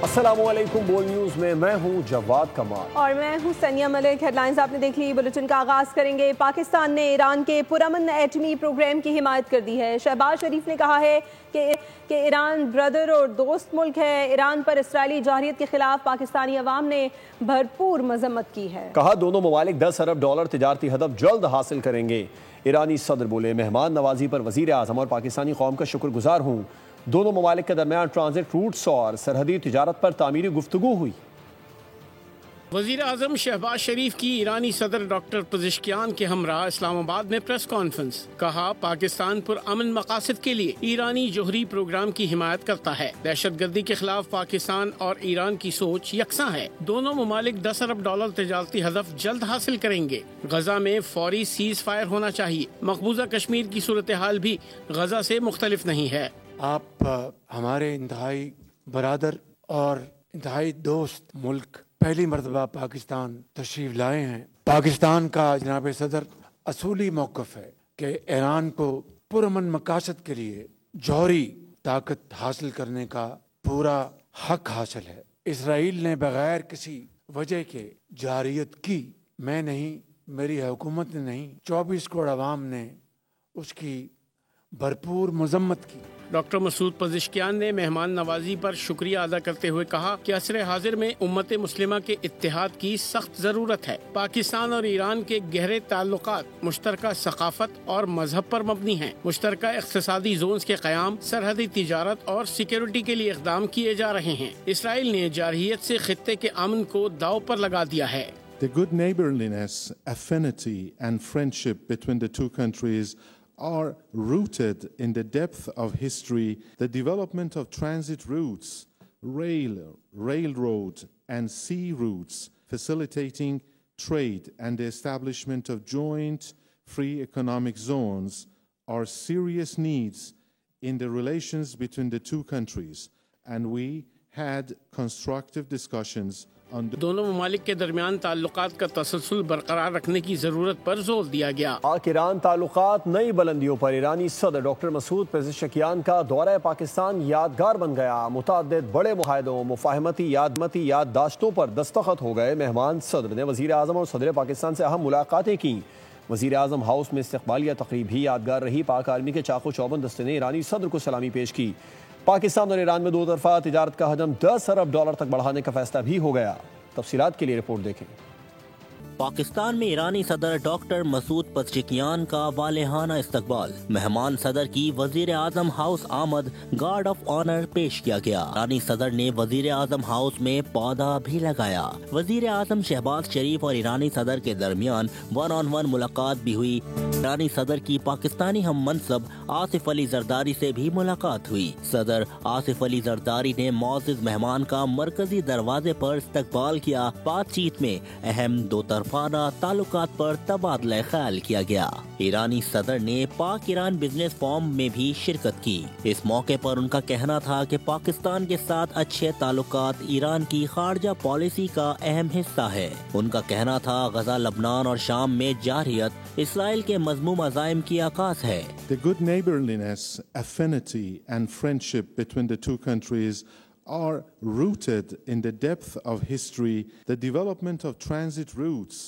अस्सलामुअलैकुम। बोल न्यूज़ में मैं हूं जवाद कमाल और मैं हूं सनिया मलिक। हेडलाइंस आपने देख ली। बुलेटिन का आगाज करेंगे। पाकिस्तान ने ईरान के पुरअमन एटमी प्रोग्राम की हिमायत कर दी है। शहबाज शरीफ ने कहा है कि ईरान ब्रदर और दोस्त मुल्क है। ईरान पर इसराइली जारहियत के खिलाफ पाकिस्तानी अवाम ने भरपूर मजम्मत की है। कहा दोनों ममालिक $10 अरब तिजारती हदफ जल्द हासिल करेंगे। ईरानी सदर बोले मेहमान नवाजी पर वजीर आज़म और पाकिस्तानी कौम का शुक्रगुजार हूँ। दोनों ममालिक के दरमियान ट्रांजिट रूट्स और सरहदी तिजारत पर तामीरी गुफ्तगू हुई। वज़ीर आज़म शहबाज शरीफ की ईरानी सदर डॉक्टर पज़ेश्कियान के हमरा इस्लामाबाद में प्रेस कॉन्फ्रेंस। कहा पाकिस्तान पर अमन मकासद के लिए ईरानी जोहरी प्रोग्राम की हिमायत करता है। दहशत गर्दी के खिलाफ पाकिस्तान और ईरान की सोच यकसा है। दोनों ममालिक $10 अरब तिजारती हदफ जल्द हासिल करेंगे। गजा में फौरी सीज फायर होना चाहिए। मकबूजा कश्मीर की सूरत हाल भी गजा से मुख्तलिफ नहीं है। आप हमारे इंतहाई बरादर और इंतहाई दोस्त मुल्क पहली मरतबा पाकिस्तान तशरीफ लाए हैं। पाकिस्तान का जनाब सदर असूली मौक़िफ़ है कि ईरान को पुरअमन मकासद के लिए जौहरी ताकत हासिल करने का पूरा हक हासिल है। इसराइल ने बगैर किसी वजह के जारहियत की, मैं नहीं, मेरी हुकूमत ने नहीं, 24 करोड़ अवाम ने उसकी भरपूर मजम्मत की। डॉक्टर मसूद पज़ेश्कियान ने मेहमान नवाजी पर शुक्रिया अदा करते हुए कहा कि असरे हाजिर में उम्मत मुस्लिमा के इत्तेहाद की सख्त जरूरत है। पाकिस्तान और ईरान के गहरे ताल्लुकात मुश्तरका सकाफत और मजहब पर मबनी हैं। मुश्तरका इक़्तिसादी जोन्स के क़याम, सरहदी तिजारत और सिक्योरिटी के लिए इक़दाम किए जा रहे हैं। इसराइल ने जारहियत से खित्ते के अमन को दाव पर लगा दिया है। The good neighborliness, affinity and friendship between the two countries are rooted in the depth of history, the development of transit routes, railroad and sea routes, facilitating trade and the establishment of joint free economic zones are serious needs in the relations between the two countries, and we had constructive discussions. दोनों ममालिक के दरमियान ताल्लुकात का तसलसल बरकरार रखने की जरूरत पर जोर दिया गया। पाक ईरान ताल्लुकात नई बुलंदियों पर। ईरानी सदर डॉक्टर मसूद पेज़ेश्कियान का दौरा पाकिस्तान यादगार बन गया। मुतअद्दिद बड़े मुआहदों, मुफाहमती याददाश्तों पर दस्तखत हो गए। मेहमान सदर ने वज़ीर आज़म और सदर पाकिस्तान से अहम मुलाकातें की। वज़ीर आज़म हाउस में इस्तक़बालिया तक़रीब भी यादगार रही। पाक आर्मी के चाको चौबंद दस्ते ने ईरानी सदर को सलामी पेश की। पाकिस्तान और ईरान में दो तरफ़ा तिजारत का हजम $10 अरब तक बढ़ाने का फैसला भी हो गया। तफसीलात के लिए रिपोर्ट देखें। पाकिस्तान में ईरानी सदर डॉक्टर मसूद पज़ेश्कियान का वालेहाना इस्तकबाल। मेहमान सदर की वजीर आजम हाउस आमद गार्ड ऑफ ऑनर पेश किया गया। ईरानी सदर ने वजीर आजम हाउस में पौधा भी लगाया। वजीर आजम शहबाज शरीफ और ईरानी सदर के दरमियान 1-on-1 मुलाकात भी हुई। ईरानी सदर की पाकिस्तानी हम मनसब आसिफ अली जरदारी से भी मुलाकात हुई। सदर आसिफ अली जरदारी ने मौजूद मेहमान का मरकजी दरवाजे पर इस्तकबाल किया। बातचीत में अहम दो तरफाना ताल्लुकात पर तबादला ख्याल किया गया। ईरानी सदर ने पाक ईरान बिजनेस फोरम में भी शिरकत की। इस मौके पर उनका कहना था कि पाकिस्तान के साथ अच्छे ताल्लुकात ईरान की खारजा पॉलिसी का अहम हिस्सा है। उनका कहना था गजा, लबनान और शाम में जारहियत इसराइल के मज़मूम अज़ाइम की आकाश है। The good neighborliness, affinity and friendship between the two countries are rooted in the depth of history, the development of transit routes,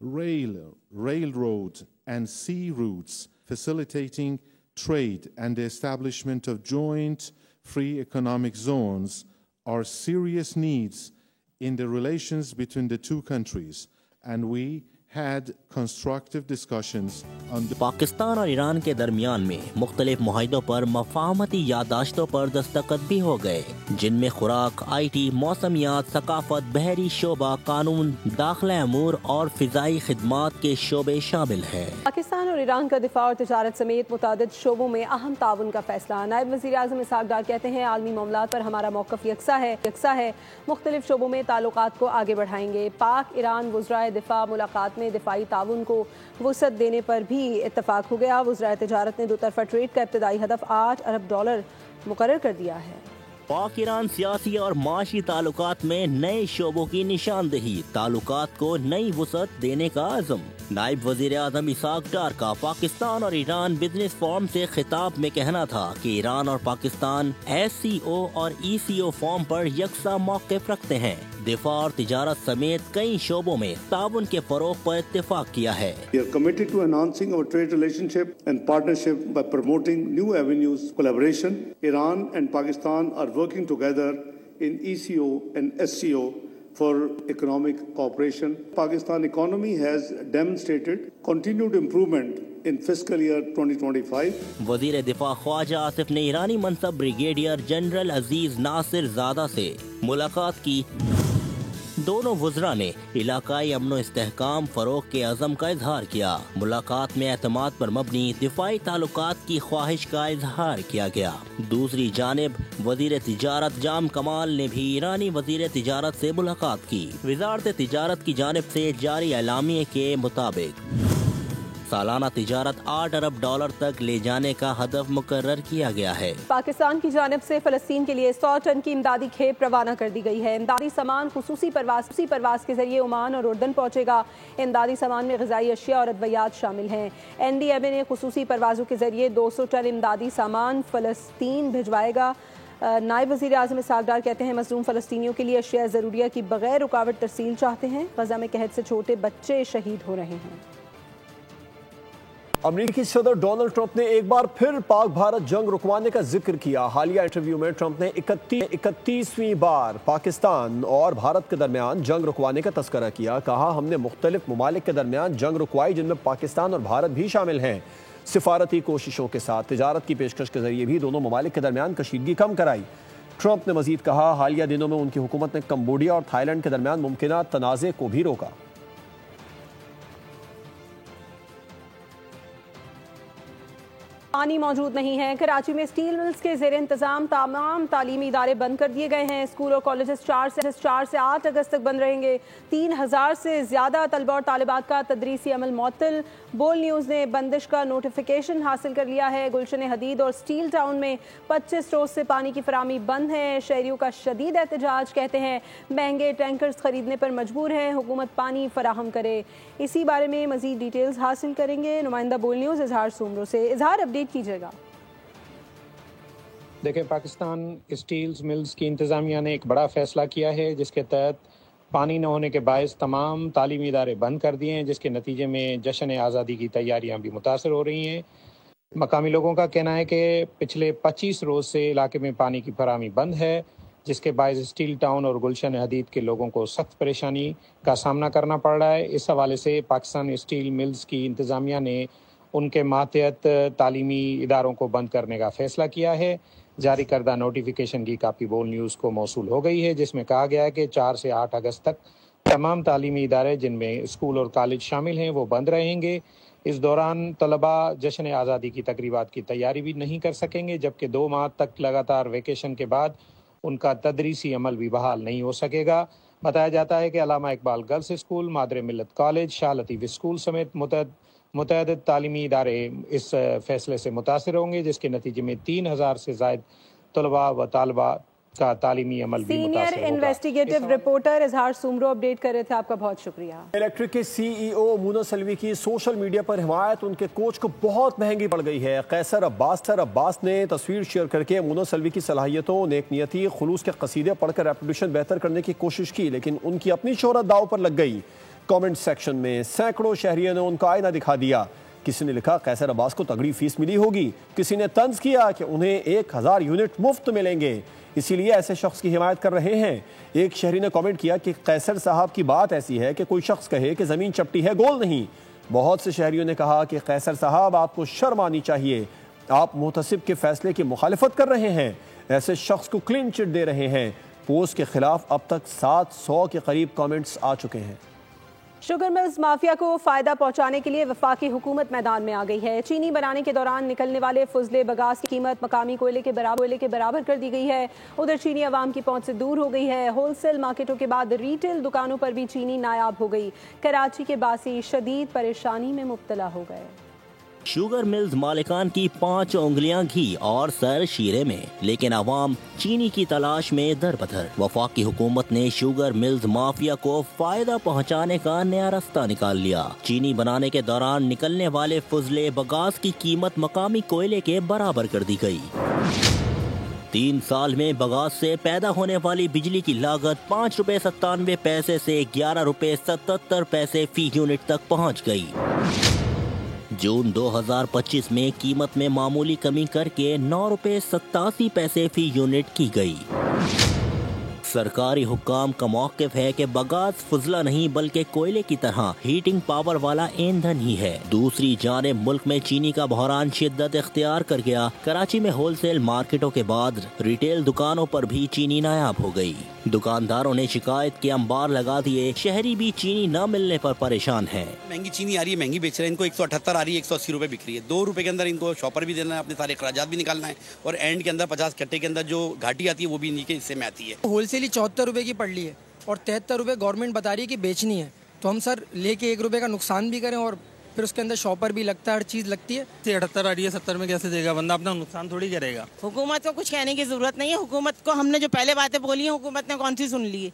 railroad and sea routes, facilitating trade and the establishment of joint free economic zones are serious needs in the relations between the two countries, and we had constructive discussions on the Pakistan और Iran के दरमियान में मुख्तलिफ मुआहिदों पर मफाहमती याददाश्तों पर दस्तखत भी हो गए, जिनमें खुराक, IT, मौसमियात, सकाफत, बहरी शोबा, कानून, दाखिला अमूर और फिजाई खिदमात के शोबे शामिल हैं। पाकिस्तान और ईरान का दिफा और तिजारत समेत मुतादिद शोबों में अहम ताउन का फैसला। नायब वज़ीर आज़म इसहाक डार कहते हैं आलमी मामलात पर हमारा मौक़िफ़ यकसा है। मुख्तलिफ शोबों में ताल्लुकात को आगे बढ़ाएंगे। पाक ईरान वज़राए दिफा मुलाकात में दिफाई ताउन को वसअत देने पर भी इत्तफाक हो गया। वज़राए तिजारत ने दो तरफ़ा ट्रेड का इब्तदाई हदफ $8 अरब मुकर्रर कर दिया है। पाक ईरान सियासी और माशी ताल्लुकात में नए शोबों की निशानदेही, ताल्लुकात को नई वुसअत देने का अज़म। नायब वज़ीर आज़म इसाक डार का पाकिस्तान और ईरान बिजनेस फोरम से खिताब में कहना था कि ईरान और पाकिस्तान SCO और ECO फोरम पर यकसा मौक़िफ़ रखते हैं। दिफा और तिजारत समेत कई शोबों में ताउन के फरोग पर इत्तेफाक किया है। We are committed to enhancing our trade relationship and partnership by promoting new avenues of collaboration. Iran and Pakistan are working together in ECO and SCO for economic cooperation. Pakistan economy has demonstrated continued improvement in fiscal year 2025. वज़ीर दिफा ख्वाजा आसिफ ने ईरानी मनसब brigadier general अजीज नासिर ज़ादा से मुलाकात की। दोनों वज़रा ने इलाकाई अमन इस्तेहकाम फरोग के अज़म का इजहार किया। मुलाकात में एतमाद पर मबनी दिफाई ताल्लुकात की ख्वाहिश का इजहार किया गया। दूसरी जानिब वज़ीर तिजारत जाम कमाल ने भी ईरानी वज़ीर तिजारत से मुलाकात की। वज़ारत तिजारत की जानिब से जारी एलामिये के मुताबिक सालाना तिजारत $8 अरब तक ले जाने का हदफ मुकर्रर किया गया है। पाकिस्तान की जानिब से फ़लस्तीन के लिए 100 टन की इमदादी खेप रवाना कर दी गई है। इमदादी सामान खुसूसी परवाज के जरिए ओमान और उर्दन पहुँचेगा। इमदादी सामान में ग़िज़ाई अशिया और अद्वियात शामिल हैं। NDMA ने खुसूसी परवाज़ों के जरिए 200 टन इमदादी सामान फ़लस्तीन भिजवाएगा। नायब वज़ीर आज़म इसाक डार कहते हैं मज़लूम फ़लस्तीनियों के लिए अशिया ज़रूरिया की बग़ैर रुकावट तरसील चाहते हैं। ग़ज़ा में कहत से छोटे बच्चे शहीद हो रहे हैं। अमेरिकी सदर डोनाल्ड ट्रंप ने एक बार फिर पाक भारत जंग रुकवाने का जिक्र किया। हालिया इंटरव्यू में ट्रंप ने 31वीं बार पाकिस्तान और भारत के दरमियान जंग रुकवाने का तस्करा किया। कहा, हमने मुख्तलिफ ममालिक के दरमियान जंग रुकवाई जिनमें पाकिस्तान और भारत भी शामिल हैं। सिफारती कोशिशों के साथ तिजारत की पेशकश के जरिए भी दोनों ममालिक के दरमियान कशीदगी कम कराई। ट्रंप ने मजीद कहा, हालिया दिनों में उनकी हुकूमत ने कम्बोडिया और थाईलैंड के दरमियान मुमकिन तनाज़े को भी रोका। पानी मौजूद नहीं है। कराची में स्टील मिल्स के ज़ेर इंतज़ाम तमाम तालीमी इदारे बंद कर दिए गए हैं। स्कूल और कॉलेजेस 4 से 8 अगस्त तक बंद रहेंगे। 3000 से ज़्यादा तलबा और तालिबात का तदरीसी अमल मुअत्तल। बोल न्यूज़ ने बंदिश का नोटिफिकेशन हासिल कर लिया है। गुलशन हदीद और स्टील टाउन में 25 रोज़ से पानी की फराहमी बंद है। शहरियों का शदीद एहतजाज, कहते हैं महंगे टैंकर्स खरीदने पर मजबूर है, हुकूमत पानी फराहम करे। इसी बारे में मज़ीद डिटेल्स हासिल करेंगे नुमाइंदा बोल न्यूज़ इजहार सुमरो से। इजहार अपडेट कीजिएगा। देखें, पाकिस्तान स्टील्स मिल्स की इंतज़ामिया ने एक बड़ा फ़ैसला किया है जिसके तहत पानी न होने के बायस तमाम तालीमी इदारे बंद कर दिए हैं, जिसके नतीजे में जश्न आज़ादी की तैयारियां भी मुतासर हो रही हैं। मकामी लोगों का कहना है कि पिछले 25 रोज़ से इलाके में पानी की फराहमी बंद है, जिसके बायस स्टील टाउन और गुलशन हदीद के लोगों को सख्त परेशानी का सामना करना पड़ रहा है। इस हवाले से पाकिस्तान स्टील मिल्स की इंतज़ामिया ने उनके मातहत तालीमी इदारों को बंद करने का फ़ैसला किया है। जारी करदा नोटिफिकेशन की कापी बोल न्यूज़ को मौसूल हो गई है, जिसमें कहा गया है कि 4 से 8 अगस्त तक तमाम तालीमी इदारे जिनमें स्कूल और कॉलेज शामिल हैं वो बंद रहेंगे। इस दौरान तलबा जश्न आज़ादी की तकरीबात की तैयारी भी नहीं कर सकेंगे, जबकि 2 माह तक लगातार वेकेशन के बाद उनका तदरीसी अमल भी बहाल नहीं हो सकेगा। बताया जाता है कि अल्लामा इकबाल गर्ल्स स्कूल, मादरे मिल्लत कॉलेज, शाह लतीफ़ स्कूल समेत मुतअद्दिद तालीमी इदारे इस फैसले से मुतासिर होंगे, जिसके नतीजे में 3000 से ज़ायद तलबा व तालिबा का तालीमी अमल भी मुतासिर होगा। सीनियर इन्वेस्टिगेटिव रिपोर्टर इजहार सुमरो अपडेट कर रहे थे। आपका बहुत शुक्रिया। इलेक्ट्रिक के CEO मुनस अलवी की सोशल मीडिया पर हिमायत उनके कोच को बहुत महंगी पड़ गई है। कैसर अब्बास ने तस्वीर शेयर करके मुनस अलवी की सलाहियतों, नेकनियती, खुलूस के कसीदे पढ़कर रेपुटेशन बेहतर करने की कोशिश की, लेकिन उनकी अपनी शोहरत दाव पर लग गई। कमेंट सेक्शन में सैकड़ों शहरियों ने उनका आईना दिखा दिया। किसी ने लिखा कैसर अब्बास को तगड़ी फीस मिली होगी, किसी ने तंज किया कि उन्हें 1000 यूनिट मुफ्त मिलेंगे, इसीलिए ऐसे शख्स की हिमायत कर रहे हैं। एक शहरी ने कमेंट किया कि कैसर साहब की बात ऐसी है कि कोई शख्स कहे कि ज़मीन चपटी है, गोल नहीं। बहुत से शहरियों ने कहा कि कैसर साहब आपको शर्म आनी चाहिए, आप मुहतसिब के फैसले की मुखालिफत कर रहे हैं, ऐसे शख्स को क्लीन चिट दे रहे हैं। पोस्ट के खिलाफ अब तक 700 के करीब कमेंट्स आ चुके हैं। शुगर मिल्स माफिया को फायदा पहुंचाने के लिए वफाकी हुकूमत मैदान में आ गई है। चीनी बनाने के दौरान निकलने वाले फुजले बगास की कीमत मकामी कोयले के बराबर कर दी गई है। उधर चीनी अवाम की पहुंच से दूर हो गई है। होलसेल मार्केटों के बाद रिटेल दुकानों पर भी चीनी नायाब हो गई। कराची के बासी शदीद परेशानी में मुब्तला हो गए। शुगर मिल्स मालिकान की 5 उंगलियां घी और सर शीरे में, लेकिन आवाम चीनी की तलाश में दरबदर। वफाकी हुकूमत ने शुगर मिल्स माफिया को फायदा पहुंचाने का नया रास्ता निकाल लिया। चीनी बनाने के दौरान निकलने वाले फुजले बगास की कीमत मकामी कोयले के बराबर कर दी गई। 3 साल में बगास से पैदा होने वाली बिजली की लागत 5 रुपए 97 पैसे से 11 रुपए 77 पैसे फी यूनिट तक पहुंच गई। जून 2025 में कीमत में मामूली कमी करके 9 रुपए 87 पैसे फी यूनिट की गई। सरकारी हुक्काम का मौक़िफ़ है कि बगास फुजला नहीं बल्कि कोयले की तरह हीटिंग पावर वाला ईंधन ही है। दूसरी जानिब मुल्क में चीनी का बहरान शिद्दत इख्तियार कर गया। कराची में होलसेल मार्केटों के बाद रिटेल दुकानों पर भी चीनी नायाब हो गई। दुकानदारों ने शिकायत के अंबार लगा दिए। शहरी भी चीनी न मिलने पर परेशान है। महंगी चीनी आ रही है, महंगी बेच रहे हैं। इनको 178 आ रही है, 180 रुपए बिक रही है। 2 रुपए के अंदर इनको शॉपर भी देना है, अपने सारे अखराजात भी निकालना है, और एंड के अंदर 50 कट्टे के अंदर जो घाटी आती है वो भी इन्हीं के हिस्से में आती है। होलसेल 74 रुपए की पड़ ली है और 73 रुपए गवर्नमेंट बता रही है कि बेचनी है, तो हम सर लेके 1 रुपए का नुकसान भी करें और फिर उसके अंदर शॉपर भी लगता है, हर चीज़ लगती है। 78 आ रही है, 70 में कैसे देगा बंदा? अपना नुकसान थोड़ी करेगा। हुकूमत को कुछ कहने की जरूरत नहीं है। हुकूमत को हमने जो पहले बातें बोली हैं, हुकूमत ने कौन सी सुन ली है?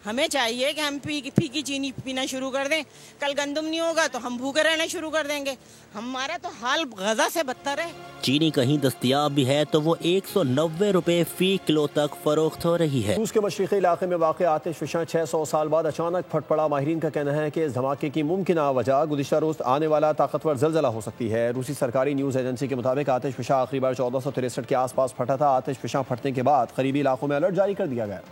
हमें चाहिए कि हम फीकी चीनी पीना शुरू कर दें। कल गंदम नहीं होगा तो हम भूखे रहना शुरू कर देंगे। हमारा तो हाल गजा से बदतर है। चीनी कहीं दस्तयाब भी है तो वो 190 रुपए फी किलो तक फरोख्त हो रही है। रूस के मशरिकी इलाके में वाक़ आतिशफ़शां 600 साल बाद अचानक फट पड़ा। माहिरीन का कहना है कि इस धमाके की मुमकिन वजह गुज़िश्ता रोज़ आने वाला ताकतवर ज़लज़ला हो सकती है। रूसी सरकारी न्यूज़ एजेंसी के मुताबिक आतिशफ़शां आखिरी बार 1463 के आसपास फटा था। आतिशफ़शां फटने के बाद करीबी इलाकों में अलर्ट जारी कर दिया गया।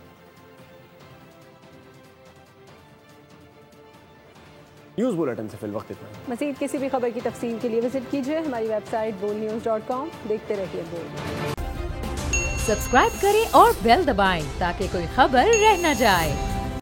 न्यूज़ बुलेटिन से फिल वक्त इतना। मज़ीद किसी भी खबर की तफसील के लिए विजिट कीजिए हमारी वेबसाइट boldnews.com। देखते रहिए बोल्ड। सब्सक्राइब करें और बेल दबाएं ताकि कोई खबर रह न जाए।